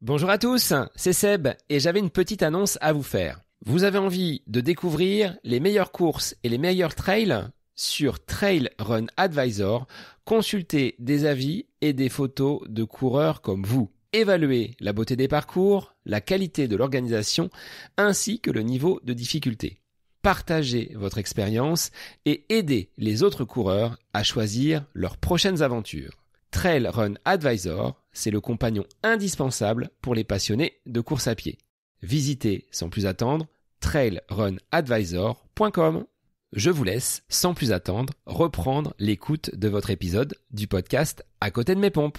Bonjour à tous, c'est Seb et j'avais une petite annonce à vous faire. Vous avez envie de découvrir les meilleures courses et les meilleurs trails sur Trail Run Advisor? Consultez des avis et des photos de coureurs comme vous. Évaluez la beauté des parcours, la qualité de l'organisation ainsi que le niveau de difficulté. Partagez votre expérience et aidez les autres coureurs à choisir leurs prochaines aventures. Trail Run Advisor, c'est le compagnon indispensable pour les passionnés de course à pied. Visitez sans plus attendre trailrunadvisor.com. Je vous laisse sans plus attendre reprendre l'écoute de votre épisode du podcast À côté de mes pompes.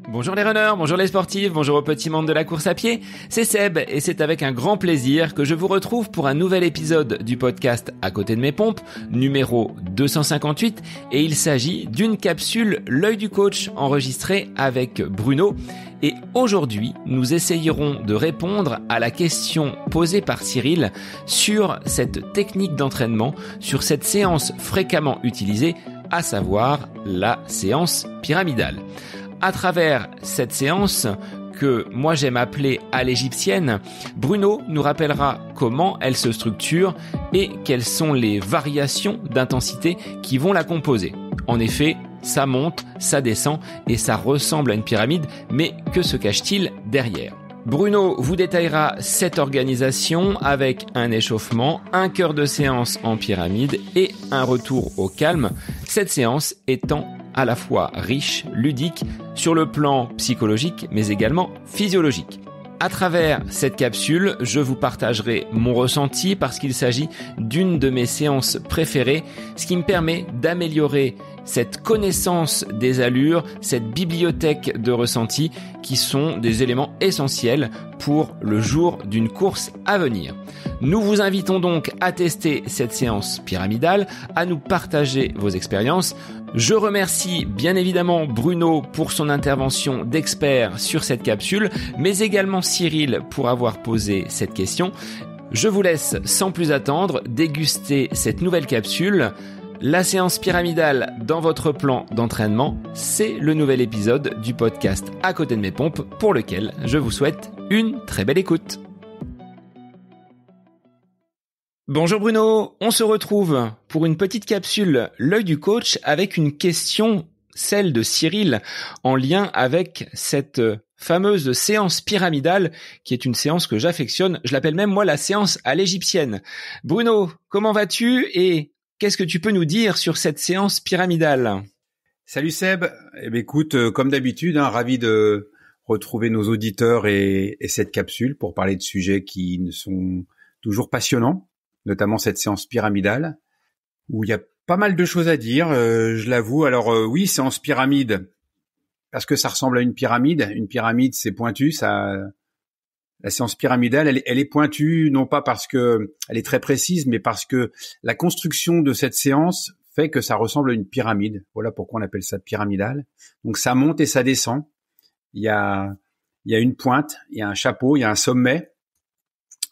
Bonjour les runners, bonjour les sportifs, bonjour au petit monde de la course à pied, c'est Seb et c'est avec un grand plaisir que je vous retrouve pour un nouvel épisode du podcast À côté de mes pompes, numéro 258, et il s'agit d'une capsule L'œil du coach enregistrée avec Bruno. Et aujourd'hui, nous essayerons de répondre à la question posée par Cyril sur cette technique d'entraînement, sur cette séance fréquemment utilisée, à savoir la séance pyramidale. À travers cette séance, que moi j'aime appeler à l'égyptienne, Bruno nous rappellera comment elle se structure et quelles sont les variations d'intensité qui vont la composer. En effet, ça monte, ça descend et ça ressemble à une pyramide, mais que se cache-t-il derrière ? Bruno vous détaillera cette organisation avec un échauffement, un cœur de séance en pyramide et un retour au calme, cette séance étant à la fois riche, ludique, sur le plan psychologique, mais également physiologique. À travers cette capsule, je vous partagerai mon ressenti parce qu'il s'agit d'une de mes séances préférées, ce qui me permet d'améliorer cette connaissance des allures, cette bibliothèque de ressentis qui sont des éléments essentiels pour le jour d'une course à venir. Nous vous invitons donc à tester cette séance pyramidale, à nous partager vos expériences. Je remercie bien évidemment Bruno pour son intervention d'expert sur cette capsule, mais également Cyril pour avoir posé cette question. Je vous laisse sans plus attendre déguster cette nouvelle capsule. La séance pyramidale dans votre plan d'entraînement, c'est le nouvel épisode du podcast À côté de mes pompes pour lequel je vous souhaite une très belle écoute. Bonjour Bruno, on se retrouve pour une petite capsule L'œil du coach avec une question, celle de Cyril, en lien avec cette fameuse séance pyramidale qui est une séance que j'affectionne. Je l'appelle même moi la séance à l'égyptienne. Bruno, comment vas-tu et qu'est-ce que tu peux nous dire sur cette séance pyramidale ? Salut Seb, écoute, comme d'habitude, ravi de retrouver nos auditeurs et cette capsule pour parler de sujets qui sont toujours passionnants, notamment cette séance pyramidale, où il y a pas mal de choses à dire, je l'avoue. Alors oui, séance pyramide, parce que ça ressemble à une pyramide. Une pyramide, c'est pointu, ça. La séance pyramidale, elle est pointue, non pas parce que elle est très précise, mais parce que la construction de cette séance fait que ça ressemble à une pyramide. Voilà pourquoi on appelle ça pyramidale. Donc ça monte et ça descend. Il y a une pointe, il y a un chapeau, il y a un sommet.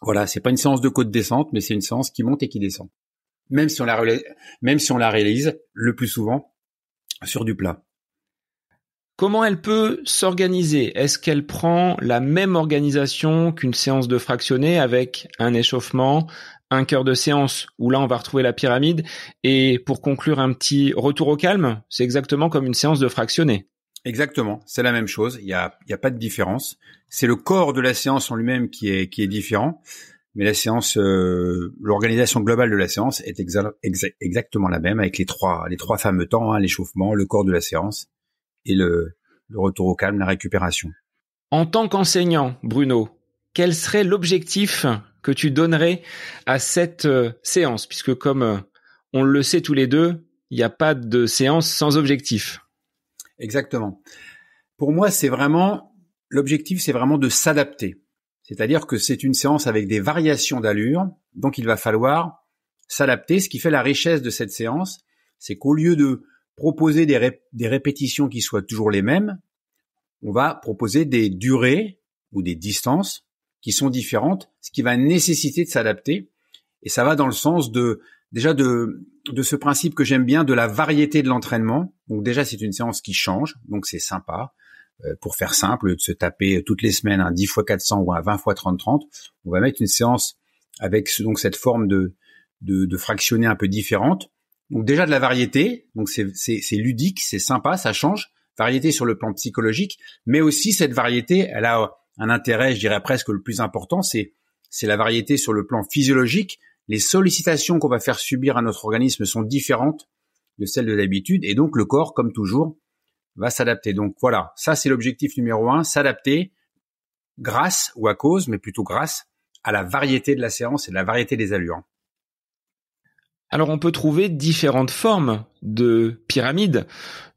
Voilà, c'est pas une séance de côte descente, mais c'est une séance qui monte et qui descend. Même si on la réalise le plus souvent sur du plat. Comment elle peut s'organiser ? Est-ce qu'elle prend la même organisation qu'une séance de fractionné avec un échauffement, un cœur de séance où là on va retrouver la pyramide et pour conclure un petit retour au calme, c'est exactement comme une séance de fractionné. Exactement, c'est la même chose, il y a pas de différence. C'est le corps de la séance en lui-même qui est différent, mais la séance, l'organisation globale de la séance est exactement la même avec les trois fameux temps, l'échauffement, le corps de la séance et le retour au calme, la récupération. En tant qu'enseignant, Bruno, quel serait l'objectif que tu donnerais à cette séance ? Puisque comme on le sait tous les deux, il n'y a pas de séance sans objectif. Exactement. Pour moi, l'objectif, c'est vraiment de s'adapter. C'est-à-dire que c'est une séance avec des variations d'allure, donc il va falloir s'adapter. Ce qui fait la richesse de cette séance, c'est qu'au lieu de proposer des répétitions qui soient toujours les mêmes, on va proposer des durées ou des distances qui sont différentes, ce qui va nécessiter de s'adapter. Et ça va dans le sens de ce principe que j'aime bien de la variété de l'entraînement. Donc déjà, c'est une séance qui change, donc c'est sympa. Pour faire simple, de se taper toutes les semaines un 10 x 400 ou un 20 x 30-30, on va mettre une séance avec donc cette forme de fractionner un peu différente. Donc déjà de la variété, donc c'est ludique, c'est sympa, ça change. Variété sur le plan psychologique, mais aussi cette variété, elle a un intérêt, je dirais presque le plus important, c'est la variété sur le plan physiologique. Les sollicitations qu'on va faire subir à notre organisme sont différentes de celles de d'habitude, et donc le corps, comme toujours, va s'adapter. Donc voilà, ça c'est l'objectif numéro 1, s'adapter grâce ou à cause, mais plutôt grâce à la variété de la séance et de la variété des allures. Alors on peut trouver différentes formes de pyramide.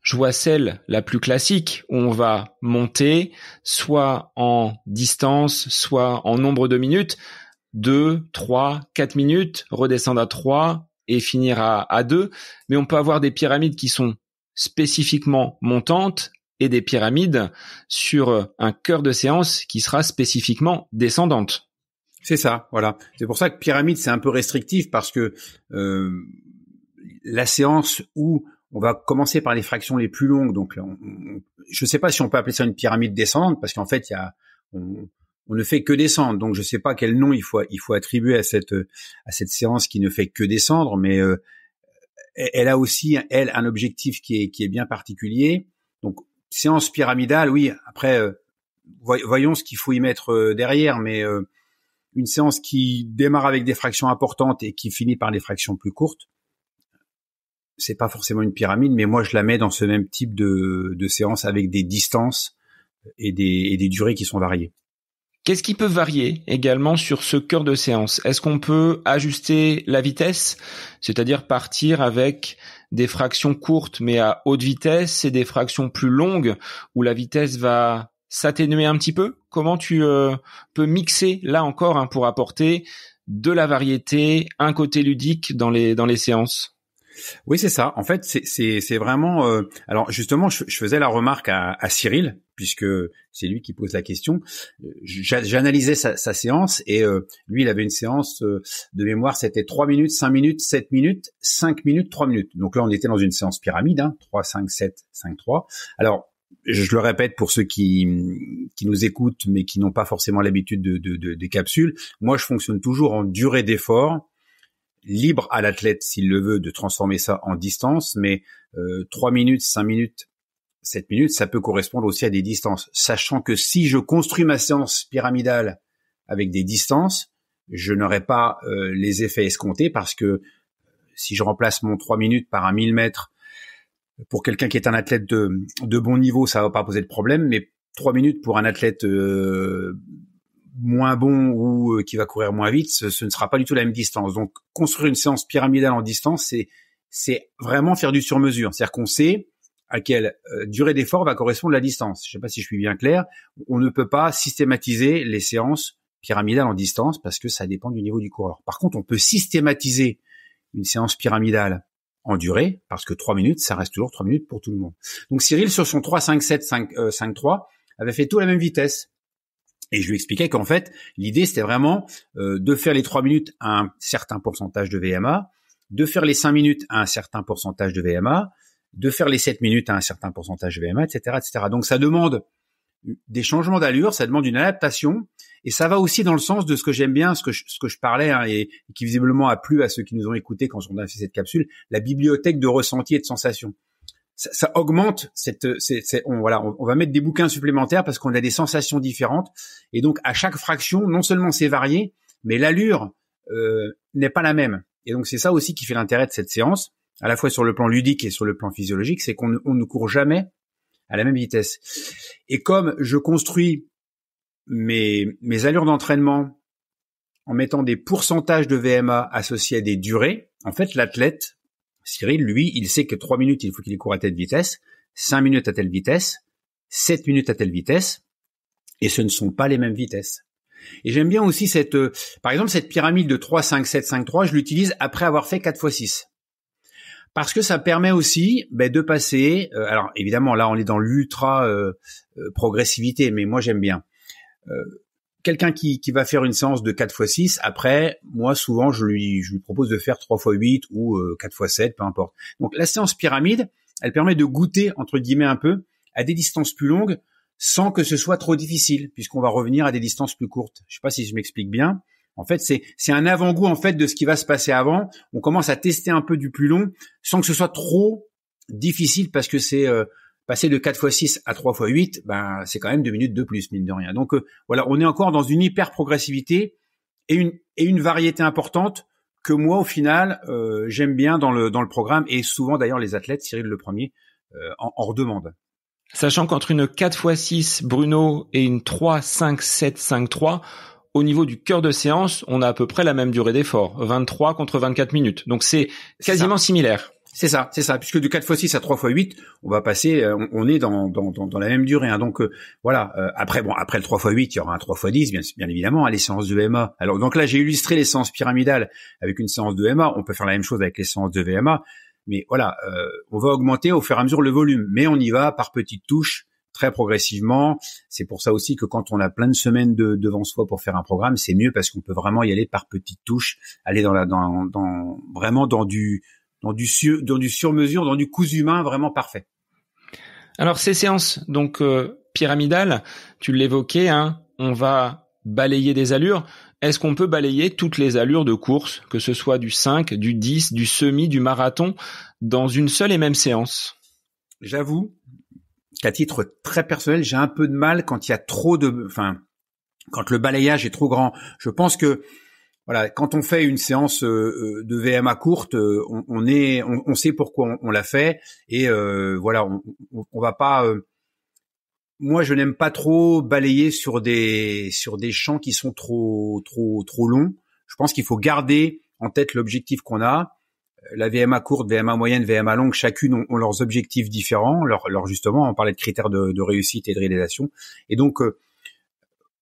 Je vois celle la plus classique où on va monter soit en distance, soit en nombre de minutes, 2, 3, 4 minutes, redescendre à 3 et finir à 2. Mais on peut avoir des pyramides qui sont spécifiquement montantes et des pyramides sur un cœur de séance qui sera spécifiquement descendante. C'est ça, voilà. C'est pour ça que pyramide, c'est un peu restrictif parce que la séance où on va commencer par les fractions les plus longues, donc je ne sais pas si on peut appeler ça une pyramide descendante parce qu'en fait, on ne fait que descendre. Donc je ne sais pas quel nom il faut attribuer à cette séance qui ne fait que descendre, mais elle a aussi un objectif qui est bien particulier. Donc séance pyramidale, oui. Après, voyons ce qu'il faut y mettre derrière, mais une séance qui démarre avec des fractions importantes et qui finit par des fractions plus courtes, c'est pas forcément une pyramide, mais moi je la mets dans ce même type de séance avec des distances et des durées qui sont variées. Qu'est-ce qui peut varier également sur ce cœur de séance? Est-ce qu'on peut ajuster la vitesse, c'est-à-dire partir avec des fractions courtes mais à haute vitesse et des fractions plus longues où la vitesse va s'atténuer un petit peu? Comment tu peux mixer là encore pour apporter de la variété, un côté ludique dans les séances? Oui, c'est ça. En fait, c'est vraiment. Alors justement, je faisais la remarque à Cyril puisque c'est lui qui pose la question. J'analysais sa séance et lui, il avait une séance de mémoire. C'était 3 minutes, 5 minutes, 7 minutes, 5 minutes, 3 minutes. Donc là, on était dans une séance pyramide, 3, 5, 7, 5, 3. Alors je le répète pour ceux qui nous écoutent mais qui n'ont pas forcément l'habitude des capsules. Moi, je fonctionne toujours en durée d'effort. Libre à l'athlète, s'il le veut, de transformer ça en distance, mais 3 minutes, 5 minutes, 7 minutes, ça peut correspondre aussi à des distances. Sachant que si je construis ma séance pyramidale avec des distances, je n'aurai pas les effets escomptés parce que si je remplace mon 3 minutes par un 1000 mètres, pour quelqu'un qui est un athlète de bon niveau, ça va pas poser de problème, mais 3 minutes pour un athlète moins bon ou qui va courir moins vite, ce ne sera pas du tout la même distance. Donc, construire une séance pyramidale en distance, c'est vraiment faire du sur-mesure. C'est-à-dire qu'on sait à quelle durée d'effort va correspondre la distance. Je ne sais pas si je suis bien clair. On ne peut pas systématiser les séances pyramidales en distance parce que ça dépend du niveau du coureur. Par contre, on peut systématiser une séance pyramidale en durée parce que 3 minutes, ça reste toujours 3 minutes pour tout le monde. Donc, Cyril, sur son 3, 5, 7, 5, 5, 3, avait fait tout à la même vitesse. Et je lui expliquais qu'en fait, l'idée, c'était vraiment de faire les 3 minutes à un certain pourcentage de VMA, de faire les 5 minutes à un certain pourcentage de VMA, de faire les 7 minutes à un certain pourcentage de VMA, etc., etc. Donc, ça demande des changements d'allure, ça demande une adaptation, et ça va aussi dans le sens de ce que j'aime bien, ce que je parlais, et qui visiblement a plu à ceux qui nous ont écoutés quand on a fait cette capsule, la bibliothèque de ressentis et de sensations. Ça augmente on va mettre des bouquins supplémentaires parce qu'on a des sensations différentes et donc à chaque fraction non seulement c'est varié mais l'allure n'est pas la même et donc c'est ça aussi qui fait l'intérêt de cette séance à la fois sur le plan ludique et sur le plan physiologique, c'est qu'on ne court jamais à la même vitesse et comme je construis mes allures d'entraînement en mettant des pourcentages de VMA associés à des durées, en fait l'athlète Cyril, lui, il sait que 3 minutes, il faut qu'il court à telle vitesse, 5 minutes à telle vitesse, 7 minutes à telle vitesse, et ce ne sont pas les mêmes vitesses. Et j'aime bien aussi par exemple, cette pyramide de 3, 5, 7, 5, 3, je l'utilise après avoir fait 4 x 6. Parce que ça permet aussi de passer, alors évidemment, là, on est dans l'ultra progressivité, mais moi, j'aime bien. Quelqu'un qui va faire une séance de 4 x 6, après, moi, souvent, je lui propose de faire 3 x 8 ou 4 x 7, peu importe. Donc, la séance pyramide, elle permet de goûter, entre guillemets, un peu à des distances plus longues sans que ce soit trop difficile, puisqu'on va revenir à des distances plus courtes. Je sais pas si je m'explique bien. En fait, c'est un avant-goût en fait de ce qui va se passer avant. On commence à tester un peu du plus long, sans que ce soit trop difficile, parce que c'est passer de 4x6 à 3x8, ben c'est quand même 2 minutes de plus, mine de rien. Donc voilà, on est encore dans une hyper progressivité et une variété importante que moi au final j'aime bien dans le programme, et souvent d'ailleurs les athlètes, Cyril le premier, en redemandent. Sachant qu'entre une 4x6 Bruno et une 3-5-7-5-3, au niveau du cœur de séance, on a à peu près la même durée d'effort, 23 contre 24 minutes. Donc c'est quasiment similaire. C'est ça, puisque du 4x6 à 3x8, on va passer, on est dans la même durée, hein. Donc voilà. Après le 3x8, il y aura un 3x10, bien évidemment, les séances de VMA. Alors donc là, j'ai illustré les séances pyramidales avec une séance de VMA. On peut faire la même chose avec les séances de VMA, mais voilà, on va augmenter au fur et à mesure le volume, mais on y va par petites touches, très progressivement. C'est pour ça aussi que quand on a plein de semaines devant soi pour faire un programme, c'est mieux parce qu'on peut vraiment y aller par petites touches, aller vraiment dans du sur-mesure, dans du cousu main vraiment parfait. Alors ces séances donc pyramidales, tu l'évoquais, hein, on va balayer des allures. Est-ce qu'on peut balayer toutes les allures de course, que ce soit du 5, du 10, du semi, du marathon, dans une seule et même séance? J'avoue qu'à titre très personnel, j'ai un peu de mal quand il y a quand le balayage est trop grand. Je pense que voilà, quand on fait une séance de VMA courte, on sait pourquoi on l'a fait, et voilà, on va pas. Moi, je n'aime pas trop balayer sur des champs qui sont trop longs. Je pense qu'il faut garder en tête l'objectif qu'on a. La VMA courte, VMA moyenne, VMA longue, chacune ont leurs objectifs différents. Justement, on parlait de critères de réussite et de réalisation, et donc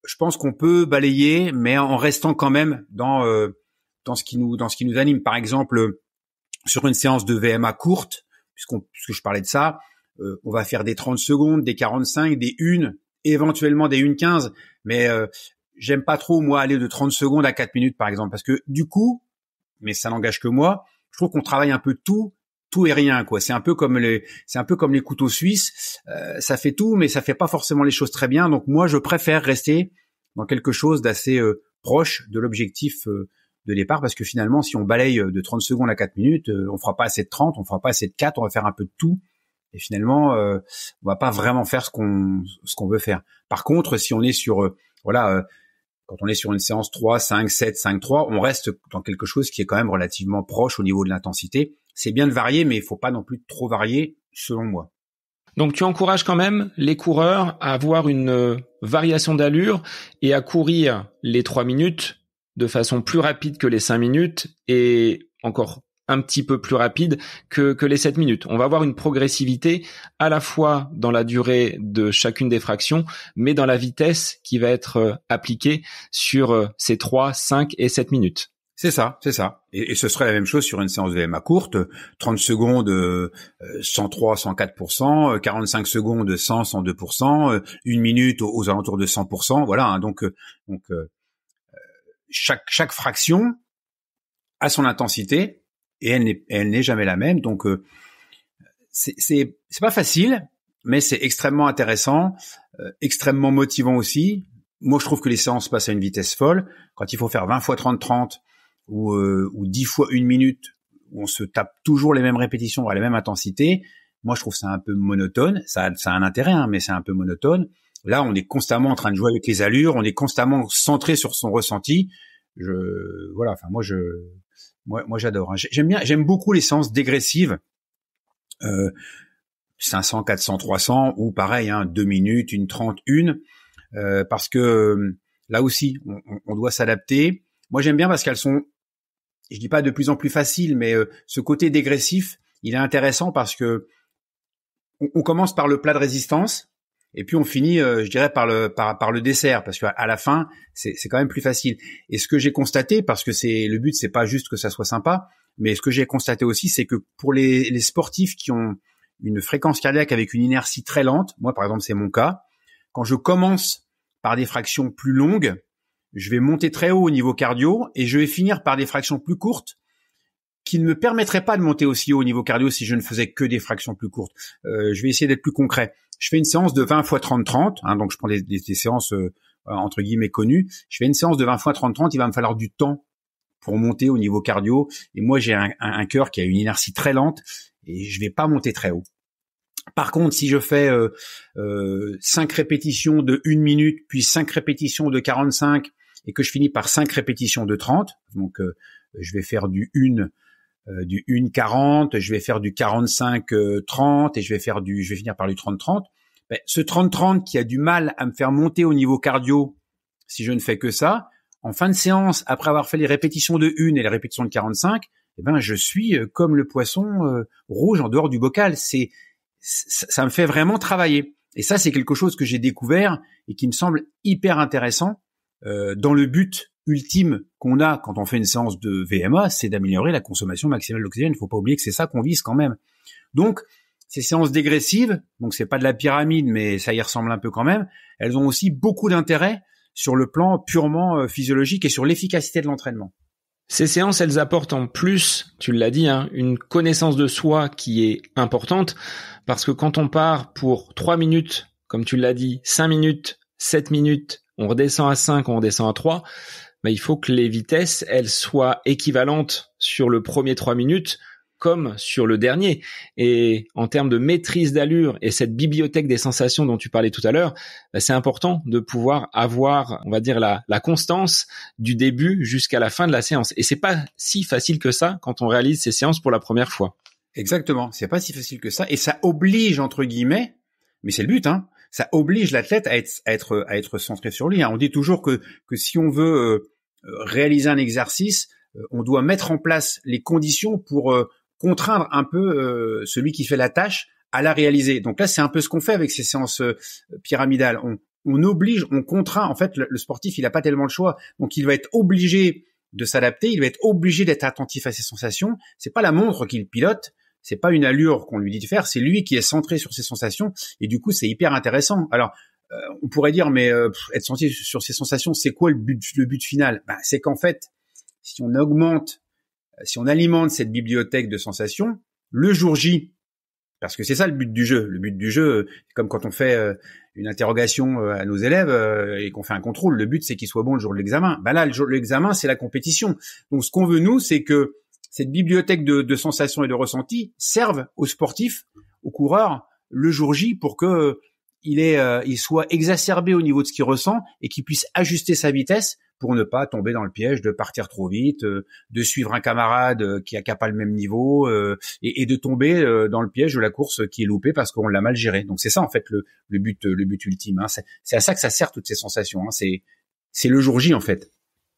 je pense qu'on peut balayer, mais en restant quand même dans ce qui nous anime. Par exemple, sur une séance de VMA courte, puisque je parlais de ça, on va faire des 30 secondes, des 45, des 1, éventuellement des 1:15, mais j'aime pas trop moi aller de 30 secondes à 4 minutes par exemple, parce que du coup, mais ça n'engage que moi, je trouve qu'on travaille un peu tout et rien, quoi. C'est un peu comme les couteaux suisses. Ça fait tout, mais ça fait pas forcément les choses très bien. Donc moi, je préfère rester dans quelque chose d'assez proche de l'objectif de départ, parce que finalement, si on balaye de 30 secondes à 4 minutes, on fera pas assez de 30, on fera pas assez de 4, on va faire un peu de tout. Et finalement, on va pas vraiment faire ce qu'on veut faire. Par contre, si on est sur quand on est sur une séance 3, 5, 7, 5, 3, on reste dans quelque chose qui est quand même relativement proche au niveau de l'intensité. C'est bien de varier, mais il faut pas non plus trop varier, selon moi. Donc tu encourages quand même les coureurs à avoir une variation d'allure et à courir les 3 minutes de façon plus rapide que les 5 minutes et encore un petit peu plus rapide que les 7 minutes. On va avoir une progressivité à la fois dans la durée de chacune des fractions, mais dans la vitesse qui va être appliquée sur ces 3, 5 et 7 minutes. C'est ça. Et ce serait la même chose sur une séance de VMA courte, 30 secondes 103, 104%, 45 secondes 100, 102%, 1 minute aux alentours de 100%, voilà, hein, donc chaque fraction a son intensité et elle n'est jamais la même, donc c'est pas facile, mais c'est extrêmement intéressant, extrêmement motivant aussi. Moi, je trouve que les séances passent à une vitesse folle. Quand il faut faire 20 x 30-30 ou 10 fois 1 minute, où on se tape toujours les mêmes répétitions à la même intensité, moi je trouve ça un peu monotone. Ça a un intérêt, hein, mais c'est un peu monotone. Là, on est constamment en train de jouer avec les allures, on est constamment centré sur son ressenti. Moi j'adore, hein. J'aime beaucoup les séances dégressives, 500, 400, 300, ou pareil, hein, 2 minutes, 1:30, parce que là aussi, on doit s'adapter. Moi, j'aime bien parce qu'elles sont, je dis pas de plus en plus faciles, mais ce côté dégressif, il est intéressant parce que on commence par le plat de résistance et puis on finit, je dirais, par le dessert, parce qu'à la fin, c'est quand même plus facile. Et ce que j'ai constaté, parce que le but, c'est pas juste que ça soit sympa, mais ce que j'ai constaté aussi, c'est que pour les sportifs qui ont une fréquence cardiaque avec une inertie très lente, moi par exemple c'est mon cas, quand je commence par des fractions plus longues, je vais monter très haut au niveau cardio et je vais finir par des fractions plus courtes qui ne me permettraient pas de monter aussi haut au niveau cardio si je ne faisais que des fractions plus courtes. Je vais essayer d'être plus concret. je fais une séance de 20 fois 30-30, hein, donc je prends des séances entre guillemets connues. Je fais une séance de 20 fois 30-30, il va me falloir du temps pour monter au niveau cardio. Et moi, j'ai un cœur qui a une inertie très lente et je vais pas monter très haut. Par contre, si je fais 5 répétitions de 1 minute, puis 5 répétitions de 45 et que je finis par 5 répétitions de 30, donc je vais faire du 1-40, je vais faire du 45-30 et je vais finir par du 30-30. Ben, ce 30-30 qui a du mal à me faire monter au niveau cardio si je ne fais que ça, en fin de séance, après avoir fait les répétitions de 1 et les répétitions de 45, eh ben, je suis comme le poisson rouge en dehors du bocal. Ça me fait vraiment travailler. Et ça, c'est quelque chose que j'ai découvert et qui me semble hyper intéressant dans le but ultime qu'on a quand on fait une séance de VMA, c'est d'améliorer la consommation maximale d'oxygène. Il faut pas oublier que c'est ça qu'on vise quand même. Donc, ces séances dégressives, donc c'est pas de la pyramide, mais ça y ressemble un peu quand même, elles ont aussi beaucoup d'intérêt sur le plan purement physiologique et sur l'efficacité de l'entraînement. Ces séances, elles apportent en plus, tu l'as dit, hein, une connaissance de soi qui est importante, parce que quand on part pour 3 minutes, comme tu l'as dit, 5 minutes, 7 minutes, on redescend à 5, on redescend à 3, ben, il faut que les vitesses, elles soient équivalentes sur le premier 3 minutes, comme sur le dernier. Et en termes de maîtrise d'allure et cette bibliothèque des sensations dont tu parlais tout à l'heure, c'est important de pouvoir avoir, on va dire, la constance du début jusqu'à la fin de la séance. Et c'est pas si facile que ça quand on réalise ces séances pour la première fois. Exactement. C'est pas si facile que ça. Et ça oblige, entre guillemets, mais c'est le but, hein, ça oblige l'athlète à être centré sur lui. Hein. On dit toujours que si on veut réaliser un exercice, on doit mettre en place les conditions pour contraindre un peu celui qui fait la tâche à la réaliser. Donc là, c'est un peu ce qu'on fait avec ces séances pyramidales. On oblige, on contraint. En fait, le sportif, il n'a pas tellement le choix. Donc, il va être obligé de s'adapter. Il va être obligé d'être attentif à ses sensations. C'est pas la montre qu'il pilote. C'est pas une allure qu'on lui dit de faire. C'est lui qui est centré sur ses sensations. Et du coup, c'est hyper intéressant. Alors, on pourrait dire, mais être centré sur ses sensations, c'est quoi le but final? Ben, c'est qu'en fait, si on alimente cette bibliothèque de sensations, le jour J, parce que c'est ça le but du jeu. Le but du jeu, comme quand on fait une interrogation à nos élèves et qu'on fait un contrôle, le but c'est qu'ils soient bons le jour de l'examen. Ben là, le jour de l'examen, c'est la compétition. Donc ce qu'on veut, nous, c'est que cette bibliothèque de sensations et de ressentis serve aux sportifs, aux coureurs, le jour J pour que il soit exacerbé au niveau de ce qu'il ressent et qu'il puisse ajuster sa vitesse pour ne pas tomber dans le piège de partir trop vite, de suivre un camarade qui a pas le même niveau et de tomber dans le piège de la course qui est loupée parce qu'on l'a mal géré. Donc c'est ça en fait le but ultime. Hein. C'est à ça que ça sert toutes ces sensations. Hein. C'est le jour J en fait.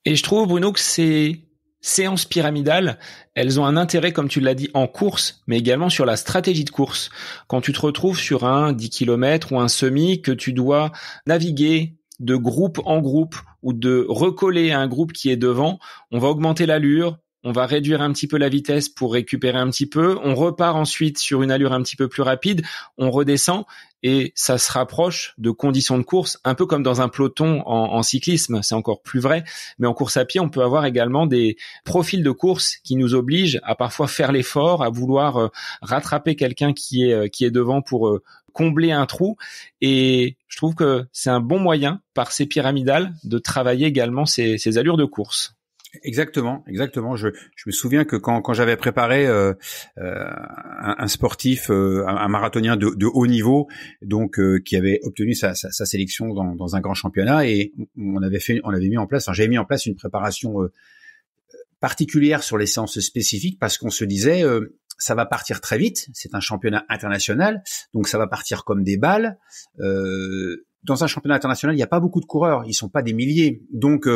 Et je trouve, Bruno, que ces séances pyramidales, elles ont un intérêt, comme tu l'as dit, en course, mais également sur la stratégie de course. Quand tu te retrouves sur un 10 km ou un semi, que tu dois naviguer de groupe en groupe ou de recoller à un groupe qui est devant, on va augmenter l'allure, on va réduire un petit peu la vitesse pour récupérer un petit peu, on repart ensuite sur une allure un petit peu plus rapide, on redescend et ça se rapproche de conditions de course, un peu comme dans un peloton en cyclisme, c'est encore plus vrai, mais en course à pied, on peut avoir également des profils de course qui nous obligent à parfois faire l'effort, à vouloir rattraper quelqu'un qui est devant pour combler un trou, et je trouve que c'est un bon moyen par ces pyramidales de travailler également ces allures de course. Exactement. Je me souviens que quand j'avais préparé un sportif, un marathonien de haut niveau, donc qui avait obtenu sa sélection dans un grand championnat, et j'avais mis en place une préparation particulière sur les séances spécifiques parce qu'on se disait ça va partir très vite, c'est un championnat international, donc ça va partir comme des balles. Dans un championnat international, il n'y a pas beaucoup de coureurs, ils sont pas des milliers, donc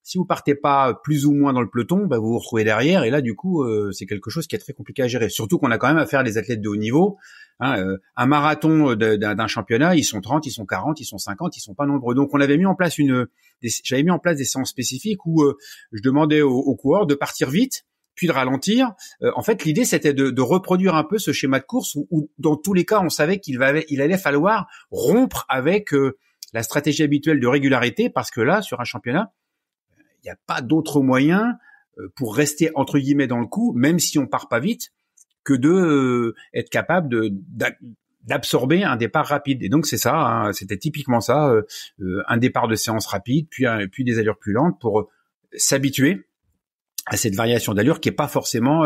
si vous partez pas plus ou moins dans le peloton, bah vous vous retrouvez derrière, et là du coup c'est quelque chose qui est très compliqué à gérer. Surtout qu'on a quand même affaire à des athlètes de haut niveau. Hein, un marathon d'un championnat, ils sont 30, ils sont 40, ils sont 50, ils sont pas nombreux. Donc j'avais mis en place des séances spécifiques où je demandais aux coureurs de partir vite, puis de ralentir. En fait, l'idée c'était de reproduire un peu ce schéma de course où dans tous les cas on savait il allait falloir rompre avec la stratégie habituelle de régularité, parce que là sur un championnat, il n'y a pas d'autre moyen pour rester entre guillemets dans le coup, même si on part pas vite, que de être capable d'absorber un départ rapide. Et donc c'est ça, hein, c'était typiquement ça, un départ de séance rapide, puis des allures plus lentes pour s'habituer à cette variation d'allure qui est pas forcément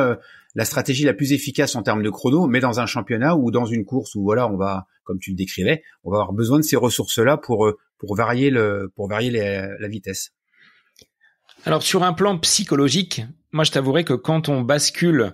la stratégie la plus efficace en termes de chrono, mais dans un championnat ou dans une course où voilà, on va, comme tu le décrivais, on va avoir besoin de ces ressources-là pour varier la vitesse. Alors sur un plan psychologique, moi je t'avouerai que quand on bascule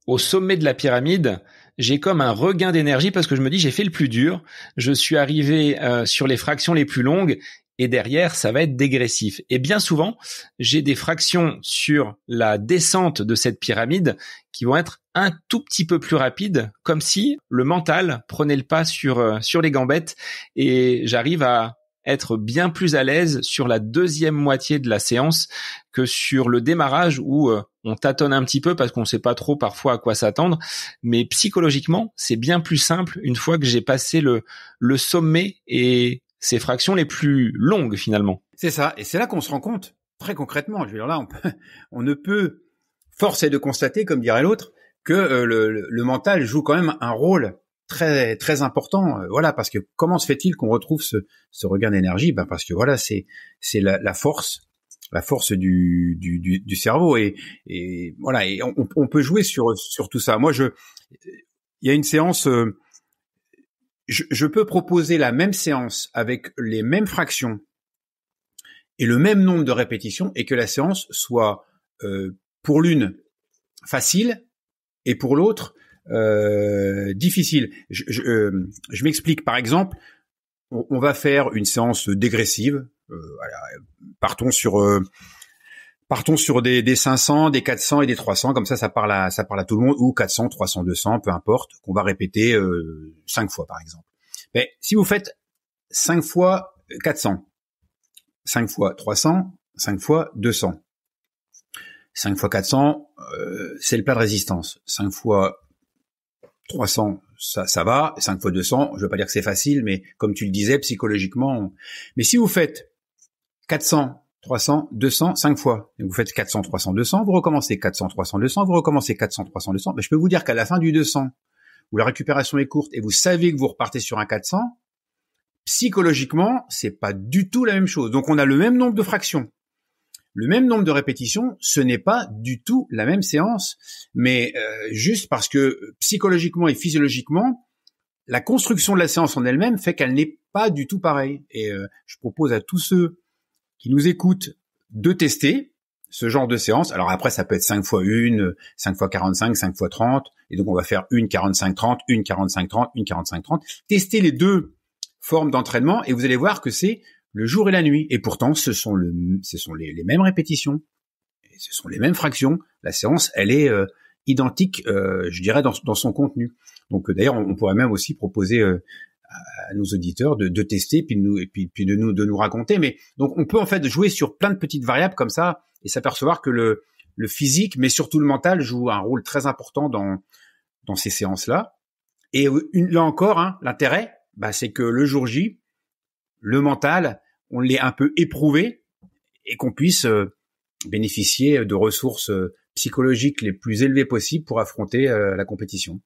au sommet de la pyramide, j'ai comme un regain d'énergie parce que je me dis j'ai fait le plus dur, je suis arrivé sur les fractions les plus longues et derrière ça va être dégressif. Et bien souvent, j'ai des fractions sur la descente de cette pyramide qui vont être un tout petit peu plus rapides, comme si le mental prenait le pas sur les gambettes et j'arrive à être bien plus à l'aise sur la deuxième moitié de la séance que sur le démarrage où on tâtonne un petit peu parce qu'on ne sait pas trop parfois à quoi s'attendre. Mais psychologiquement, c'est bien plus simple une fois que j'ai passé le sommet et ces fractions les plus longues finalement. C'est ça. Et c'est là qu'on se rend compte, très concrètement. Je veux dire, là, on ne peut, force est de constater, comme dirait l'autre, que le mental joue quand même un rôle très très important, voilà, parce que comment se fait-il qu'on retrouve ce regain d'énergie? Ben parce que voilà, c'est la force du cerveau et voilà, et on peut jouer sur tout ça. Moi, il y a une séance, je peux proposer la même séance avec les mêmes fractions et le même nombre de répétitions et que la séance soit pour l'une facile et pour l'autre difficile. Je m'explique. Par exemple, on va faire une séance dégressive. Voilà, partons sur des 500, des 400 et des 300. Comme ça parle à tout le monde. Ou 400, 300, 200, peu importe. Qu'on va répéter 5 fois, par exemple. Mais si vous faites 5 fois 400, 5 fois 300, 5 fois 200. 5 fois 400, c'est le plat de résistance. 5 fois 300, ça va. 5 fois 200, je veux pas dire que c'est facile, mais comme tu le disais, psychologiquement. Mais si vous faites 400, 300, 200, 5 fois, et vous faites 400, 300, 200, vous recommencez 400, 300, 200, vous recommencez 400, 300, 200, ben je peux vous dire qu'à la fin du 200, où la récupération est courte et vous savez que vous repartez sur un 400, psychologiquement, c'est pas du tout la même chose. Donc on a le même nombre de fractions, le même nombre de répétitions, ce n'est pas du tout la même séance, mais juste parce que psychologiquement et physiologiquement, la construction de la séance en elle-même fait qu'elle n'est pas du tout pareille. Et je propose à tous ceux qui nous écoutent de tester ce genre de séance. Alors après, ça peut être 5 fois 1, 5 fois 45, 5 fois 30, et donc on va faire une 45-30, une 45-30, une 45-30. Testez les deux formes d'entraînement et vous allez voir que c'est le jour et la nuit. Et pourtant, ce sont les mêmes répétitions. Et ce sont les mêmes fractions. La séance, elle est identique, je dirais, dans son contenu. Donc d'ailleurs, on pourrait même aussi proposer à nos auditeurs de tester, puis de nous raconter. Mais donc on peut en fait jouer sur plein de petites variables comme ça et s'apercevoir que le physique, mais surtout le mental, joue un rôle très important dans ces séances-là. Et là encore, hein, l'intérêt, c'est que le jour J, le mental, on l'ait un peu éprouvé et qu'on puisse bénéficier de ressources psychologiques les plus élevées possibles pour affronter la compétition.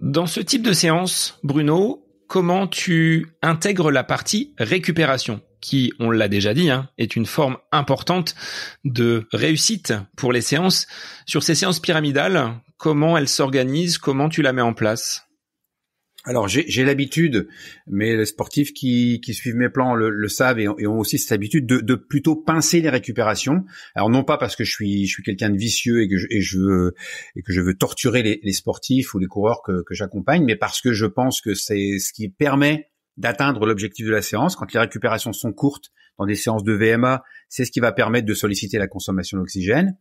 Dans ce type de séance, Bruno, comment tu intègres la partie récupération, qui, on l'a déjà dit, est une forme importante de réussite pour les séances. Sur ces séances pyramidales, comment elles s'organisent, comment tu la mets en place ? Alors j'ai l'habitude, mais les sportifs qui suivent mes plans le savent et ont aussi cette habitude de plutôt pincer les récupérations. Alors non pas parce que je suis quelqu'un de vicieux et que je veux torturer les sportifs ou les coureurs que j'accompagne, mais parce que je pense que c'est ce qui permet d'atteindre l'objectif de la séance. Quand les récupérations sont courtes dans des séances de VMA, c'est ce qui va permettre de solliciter la consommation d'oxygène.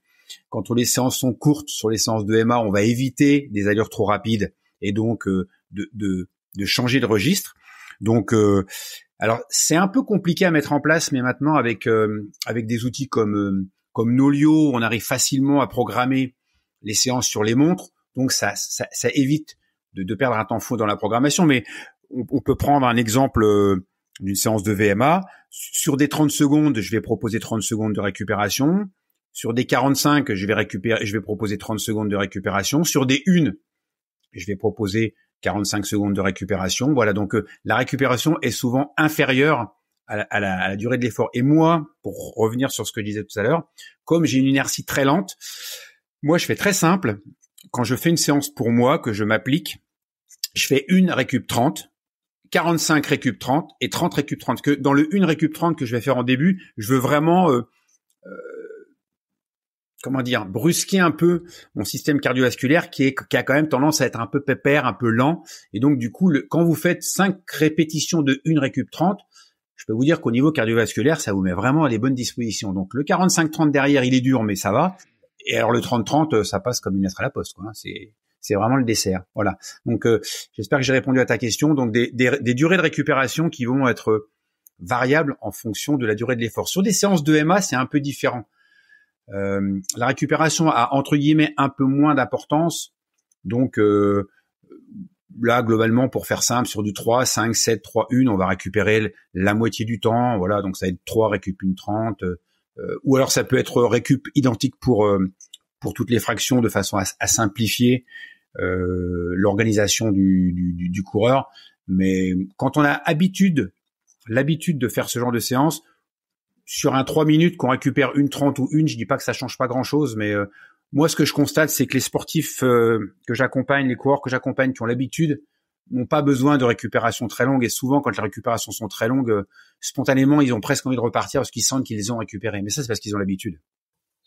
Quand les séances sont courtes sur les séances de VMA, on va éviter des allures trop rapides et donc de changer de registre. Donc alors c'est un peu compliqué à mettre en place, mais maintenant avec des outils comme Nolio, on arrive facilement à programmer les séances sur les montres. Donc ça évite de perdre un temps fou dans la programmation, mais on peut prendre un exemple d'une séance de VMA. Sur des 30 secondes, je vais proposer 30 secondes de récupération. Sur des 45, je vais proposer 30 secondes de récupération. Sur des 1, je vais proposer 45 secondes de récupération. Voilà, donc la récupération est souvent inférieure à la durée de l'effort. Et moi, pour revenir sur ce que je disais tout à l'heure, comme j'ai une inertie très lente, moi je fais très simple. Quand je fais une séance pour moi, que je m'applique, je fais une récup 30, 45 récup 30 et 30 récup 30. Que dans le une récup 30 que je vais faire en début, je veux vraiment brusquer un peu mon système cardiovasculaire qui a quand même tendance à être un peu pépère, un peu lent. Et donc du coup, quand vous faites 5 répétitions de une récup 30, je peux vous dire qu'au niveau cardiovasculaire, ça vous met vraiment à les bonnes dispositions. Donc le 45-30 derrière, il est dur, mais ça va. Et alors le 30-30, ça passe comme une lettre à la poste, quoi. C'est vraiment le dessert. Voilà. Donc j'espère que j'ai répondu à ta question. Donc des durées de récupération qui vont être variables en fonction de la durée de l'effort. Sur des séances de MA, c'est un peu différent. La récupération a entre guillemets un peu moins d'importance. Donc là, globalement, pour faire simple, sur du 3, 5, 7, 3, 1, on va récupérer la moitié du temps. Voilà, donc ça va être 3 récup 1, 30. Ou alors ça peut être récup identique pour toutes les fractions de façon à simplifier l'organisation du coureur. Mais quand on a l'habitude de faire ce genre de séance, sur un 3 minutes qu'on récupère une 30 ou une, je dis pas que ça change pas grand-chose, mais moi, ce que je constate, c'est que les sportifs que j'accompagne, les coureurs que j'accompagne qui ont l'habitude, n'ont pas besoin de récupération très longue. Et souvent, quand les récupérations sont très longues, spontanément, ils ont presque envie de repartir parce qu'ils sentent qu'ils les ont récupérées. Mais ça, c'est parce qu'ils ont l'habitude.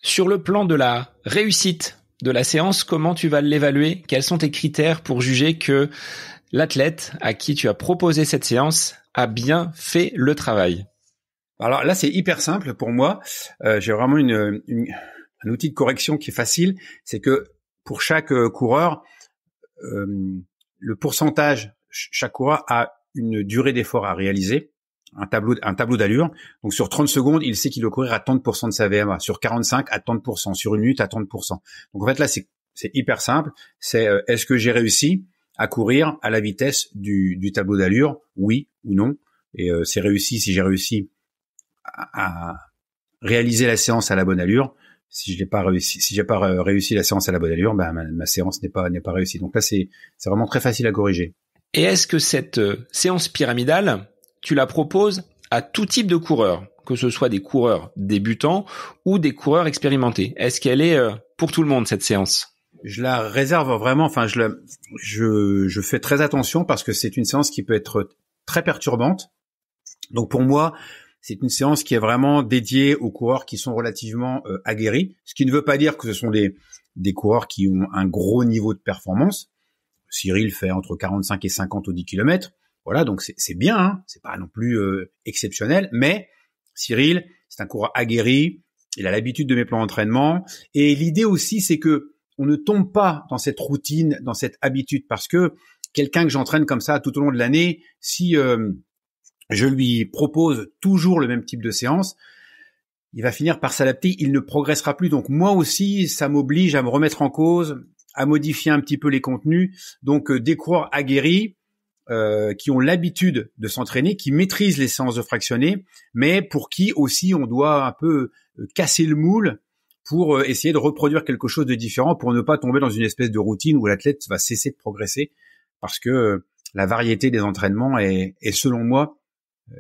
Sur le plan de la réussite de la séance, comment tu vas l'évaluer? Quels sont tes critères pour juger que l'athlète à qui tu as proposé cette séance a bien fait le travail? Alors là, c'est hyper simple pour moi. J'ai vraiment un outil de correction qui est facile. C'est que pour chaque coureur, le pourcentage, chaque coureur a une durée d'effort à réaliser, un tableau d'allure. Donc sur 30 secondes, il sait qu'il doit courir à 30% de sa VMA. Sur 45, à 30%. Sur une minute, à 30%. Donc en fait là, c'est hyper simple. C'est est-ce que j'ai réussi à courir à la vitesse du tableau d'allure? Oui ou non. Et c'est réussi si j'ai réussi à réaliser la séance à la bonne allure. Si j'ai pas réussi la séance à la bonne allure, ma séance n'est pas réussie. Donc là, c'est vraiment très facile à corriger. Et est-ce que cette séance pyramidale, tu la proposes à tout type de coureurs, que ce soit des coureurs débutants ou des coureurs expérimentés? Est-ce qu'elle est pour tout le monde, cette séance? Je la réserve vraiment, enfin, je fais très attention parce que c'est une séance qui peut être très perturbante. Donc pour moi, c'est une séance qui est vraiment dédiée aux coureurs qui sont relativement aguerris, ce qui ne veut pas dire que ce sont des coureurs qui ont un gros niveau de performance. Cyril fait entre 45 et 50 au 10 km. Voilà, donc c'est bien, hein, c'est pas non plus exceptionnel, mais Cyril, c'est un coureur aguerri, il a l'habitude de mes plans d'entraînement, et l'idée aussi, c'est que on ne tombe pas dans cette routine, dans cette habitude, parce que quelqu'un que j'entraîne comme ça tout au long de l'année, si je lui propose toujours le même type de séance, il va finir par s'adapter, il ne progressera plus. Donc moi aussi, ça m'oblige à me remettre en cause, à modifier un petit peu les contenus. Donc des coureurs aguerris qui ont l'habitude de s'entraîner, qui maîtrisent les séances de fractionnés, mais pour qui aussi on doit un peu casser le moule pour essayer de reproduire quelque chose de différent, pour ne pas tomber dans une espèce de routine où l'athlète va cesser de progresser, parce que la variété des entraînements est selon moi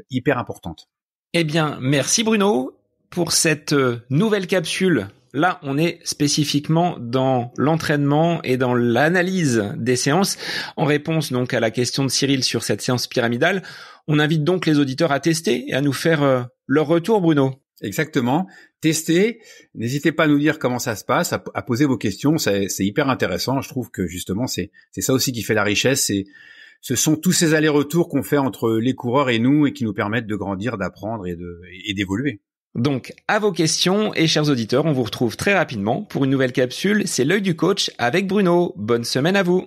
hyper importante. Eh bien, merci Bruno pour cette nouvelle capsule. Là, on est spécifiquement dans l'entraînement et dans l'analyse des séances. En réponse donc à la question de Cyril sur cette séance pyramidale, on invite donc les auditeurs à tester et à nous faire leur retour, Bruno. Exactement. Testez. N'hésitez pas à nous dire comment ça se passe, à poser vos questions. C'est hyper intéressant. Je trouve que justement, c'est ça aussi qui fait la richesse. Ce sont tous ces allers-retours qu'on fait entre les coureurs et nous et qui nous permettent de grandir, d'apprendre et d'évoluer. Donc, à vos questions et chers auditeurs, on vous retrouve très rapidement pour une nouvelle capsule. C'est l'œil du coach avec Bruno. Bonne semaine à vous.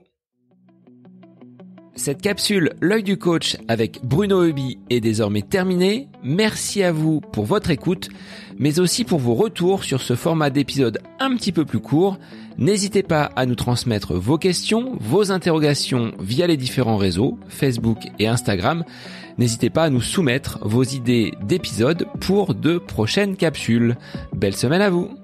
Cette capsule L'œil du coach avec Bruno Heuby est désormais terminée. Merci à vous pour votre écoute, mais aussi pour vos retours sur ce format d'épisode un petit peu plus court. N'hésitez pas à nous transmettre vos questions, vos interrogations via les différents réseaux, Facebook et Instagram. N'hésitez pas à nous soumettre vos idées d'épisodes pour de prochaines capsules. Belle semaine à vous!